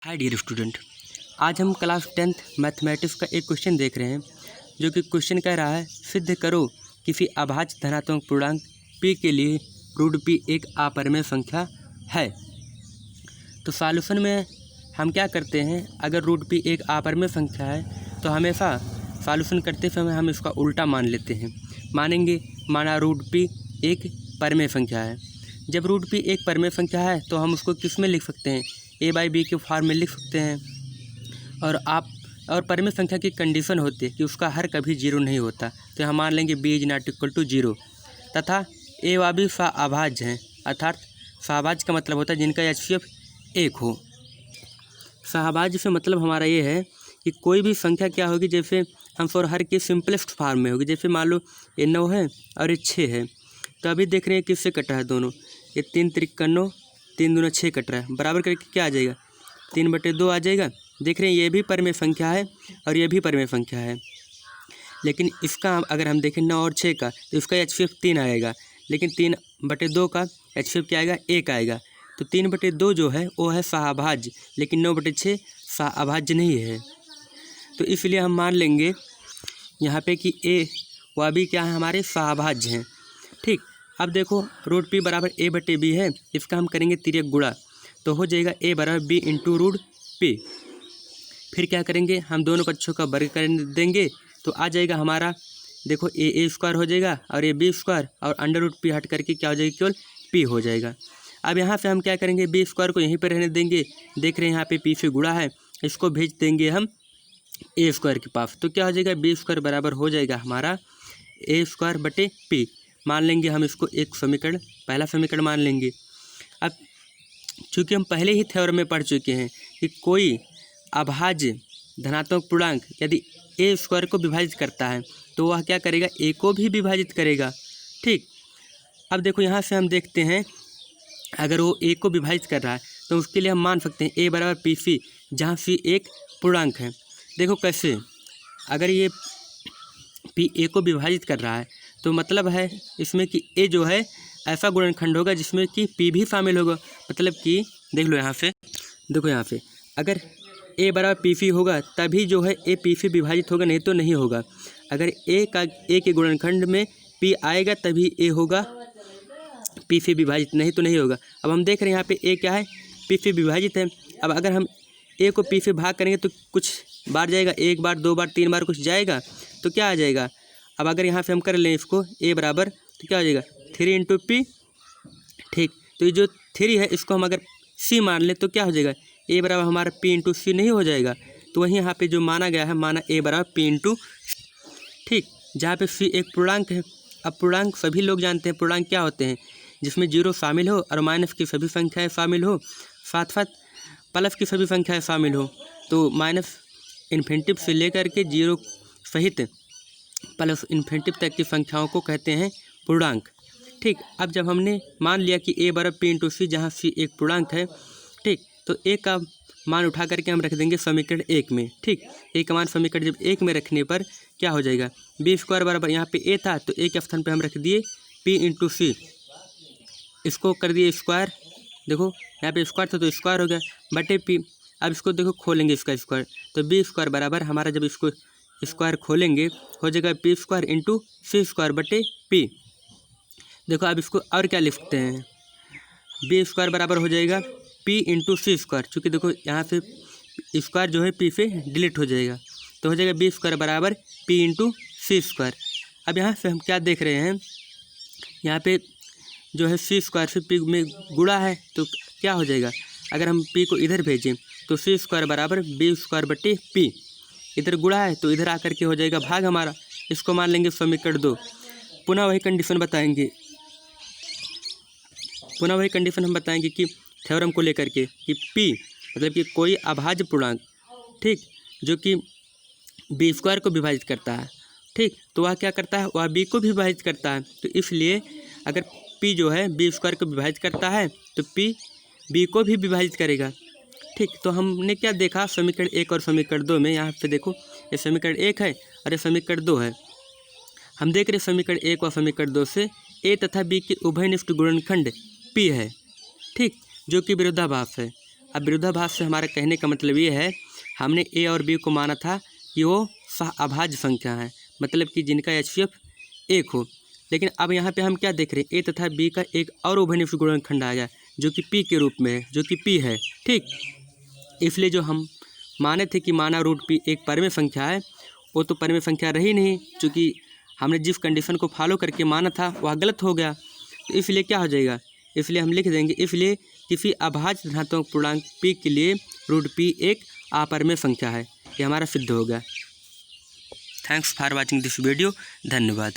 Hi dear student, आज हम class 10th mathematics का एक क्वेश्चन देख रहे हैं जो कि क्वेश्चन कह रहा है सिद्ध करो किसी अभाज्य धनात्मक पूर्णांक p के लिए रूट p एक अपरिमेय संख्या है। तो सॉल्यूशन में हम क्या करते हैं, अगर रूट p एक अपरिमेय संख्या है तो हमेशा सॉल्यूशन करते समय हम इसका उल्टा मान लेते हैं। माना रूट p एक परिमेय संख्या है। जब रूट p एक परिमेय संख्या है तो हम उसको किस में लिख सकते हैं, a बाई बी के फॉर्म में लिख सकते हैं। और परिमेय संख्या की कंडीशन होती है कि उसका हर कभी जीरो नहीं होता, तो हम मान लेंगे b is not equal to zero. तथा a व b अभाज्य हैं, अर्थात सहभाज्य का मतलब होता है जिनका HCF एक हो। सहभाज्य से मतलब हमारा ये है कि कोई भी संख्या क्या होगी, जैसे हम फॉर हर के सिंपलेस्ट फॉर्म में होगी। जैसे मान लो ये 9 है और ये 6 है, तो अभी देख रहे हैं किससे कट रहा है दोनों। ये 3 त्रिक 9, 3 दूना 6 कट रहा है, बराबर करके क्या आ जाएगा 3/2 आ जाएगा। देख रहे हैं ये भी परिमेय संख्या है और ये भी परिमेय संख्या है, लेकिन इसका अगर हम देखें 9 और 6 का तो इसका HCF 3 आएगा, लेकिन 3/2 का HCF क्या आएगा 1 आएगा। तो 3/2 जो है वो है सहभाज्य, लेकिन 9/6 सहअभाज्य नहीं है। तो इसलिए हम मान लेंगे यहाँ पे कि a व b क्या है, हमारे सहभाज्य हैं। ठीक, अब देखो रूट p बराबर a/b है, इसका हम करेंगे तिर्यक गुणा, तो हो जाएगा a बराबर b इंटू रूट p। फिर क्या करेंगे, हम दोनों पक्षों का वर्ग कर देंगे, तो आ जाएगा हमारा, देखो a स्क्वायर हो जाएगा और ये b स्क्वायर, और अंडर रूट p हट करके क्या हो जाएगा, केवल p हो जाएगा। अब यहाँ से हम क्या करेंगे, b स्क्वायर को यहीं पर रहने देंगे। देख रहे हैं यहाँ पे p से गुणा है, इसको भेज देंगे हम a स्क्वायर के पास, तो क्या हो जाएगा b स्क्वायर बराबर हो जाएगा हमारा a स्क्वायर बटे p। मान लेंगे हम इसको एक समीकरण, पहला समीकरण मान लेंगे। अब चूँकि हम पहले ही थ्योरम में पढ़ चुके हैं कि कोई अभाज्य धनात्मक पूर्णांक यदि a स्क्वायर को विभाजित करता है तो वह क्या करेगा, a को भी विभाजित करेगा। ठीक, अब देखो यहाँ से हम देखते हैं अगर वो a को विभाजित कर रहा है तो उसके लिए हम मान सकते हैं a बराबर PC, जहाँ c एक पूर्णांक है। देखो कैसे, अगर ये p a को विभाजित कर रहा है तो मतलब है इसमें कि a जो है ऐसा गुणनखंड होगा जिसमें कि p भी शामिल होगा। मतलब कि देख लो यहाँ से, देखो यहाँ पे अगर a बराबर PC होगा तभी जो है a p से विभाजित होगा, नहीं तो नहीं होगा। अगर a के गुणनखंड में p आएगा तभी a होगा p से विभाजित, नहीं तो नहीं होगा। अब हम देख रहे हैं यहाँ पे a क्या है, p से विभाजित है। अब अगर हम a को p से भाग करेंगे तो कुछ बार जाएगा, 1 बार 2 बार 3 बार कुछ जाएगा, तो क्या आ जाएगा। अब अगर यहाँ से हम कर लें इसको a बराबर, तो क्या हो जाएगा 3 इंटू p। ठीक, तो ये जो 3 है इसको हम अगर c मान लें तो क्या हो जाएगा, a बराबर हमारा p इंटू c नहीं हो जाएगा। तो वहीं यहाँ पे जो माना गया है, माना a बराबर p इंटू, ठीक, जहाँ पे c एक पूर्णांक है। अब पूर्णांक सभी लोग जानते हैं, पूर्णांक क्या होते हैं, जिसमें जीरो शामिल हो और माइनस की सभी संख्याएँ शामिल हो, साथ साथ प्लस की सभी संख्याएँ शामिल हो। तो माइनस इन्फिनिटिव से लेकर के जीरो सहित प्लस इन्फिनिटिव तक की संख्याओं को कहते हैं पूर्णांक। ठीक, अब जब हमने मान लिया कि a बराबर p इंटू सी, जहाँ c एक पूर्णांक है, ठीक, तो a का मान उठा करके हम रख देंगे समीकरण 1 में। ठीक, a का मान समीकरण जब 1 में रखने पर क्या हो जाएगा, b स्क्वायर बराबर यहाँ पे a था तो a के स्थान पे हम रख दिए p इंटू सी, इसको कर दिए स्क्वायर। देखो यहाँ पे स्क्वायर था तो स्क्वायर हो गया बटे p। अब इसको देखो खोलेंगे इसका स्क्वायर, तो b स्क्वायर बराबर हमारा, जब इसको स्क्वायर खोलेंगे हो जाएगा p स्क्वायर इंटू सी स्क्वायर बटे p। देखो अब इसको और क्या लिख सकते हैं, b स्क्वायर बराबर हो जाएगा p इंटू सी स्क्वायर। चूँकि देखो यहाँ से स्क्वायर जो है p से डिलीट हो जाएगा, तो हो जाएगा b स्क्वायर बराबर p इंटू सी स्क्वायर। अब यहाँ से हम क्या देख रहे हैं, यहाँ पे जो है सी स्क्वायर से p में गुणा है, तो क्या हो जाएगा, अगर हम p को इधर भेजें तो सी स्क्वायर बराबर b स्क्वायर बटे p, इधर गुणा है तो इधर आकर के हो जाएगा भाग हमारा। इसको मान लेंगे समीकरण 2। पुनः वही कंडीशन हम बताएंगे कि थ्योरम को लेकर के कि p मतलब कि कोई अभाज्य पूर्णांक, ठीक, जो कि b स्क्वायर को विभाजित करता है, ठीक, तो वह क्या करता है, वह b को भी विभाजित करता है। तो इसलिए अगर p जो है b स्क्वायर को विभाजित करता है तो p b को भी विभाजित करेगा। ठीक, तो हमने क्या देखा समीकरण 1 और समीकरण 2 में, यहाँ पे देखो ये समीकरण 1 है और ये समीकरण 2 है। हम देख रहे समीकरण 1 और समीकरण 2 से a तथा b के उभयनिष्ठ गुणनखंड p है, ठीक, जो कि विरोधाभास है। अब विरोधाभास से हमारा कहने का मतलब ये है, हमने ए और बी को माना था कि वो सह-अभाज्य संख्या हैं, मतलब कि जिनका एचसीएफ 1 हो। लेकिन अब यहाँ पे हम क्या देख रहे हैं, ए तथा बी का एक और उभयनिष्ठ गुणनखंड आ गया जो कि पी के रूप में है, जो कि पी है। ठीक, इसलिए जो हम माने थे कि माना रूट पी एक परिमेय संख्या है, वो तो परिमेय संख्या रही नहीं, क्योंकि हमने जिस कंडीशन को फॉलो करके माना था वह गलत हो गया। तो इसलिए क्या हो जाएगा, इसलिए हम लिख देंगे, इसलिए किसी अभाज्य धनात्मक पूर्णांक पी के लिए रूट पी एक अपरिमेय संख्या है। ये हमारा सिद्ध हो गया। Thanks for watching this video. धन्यवाद।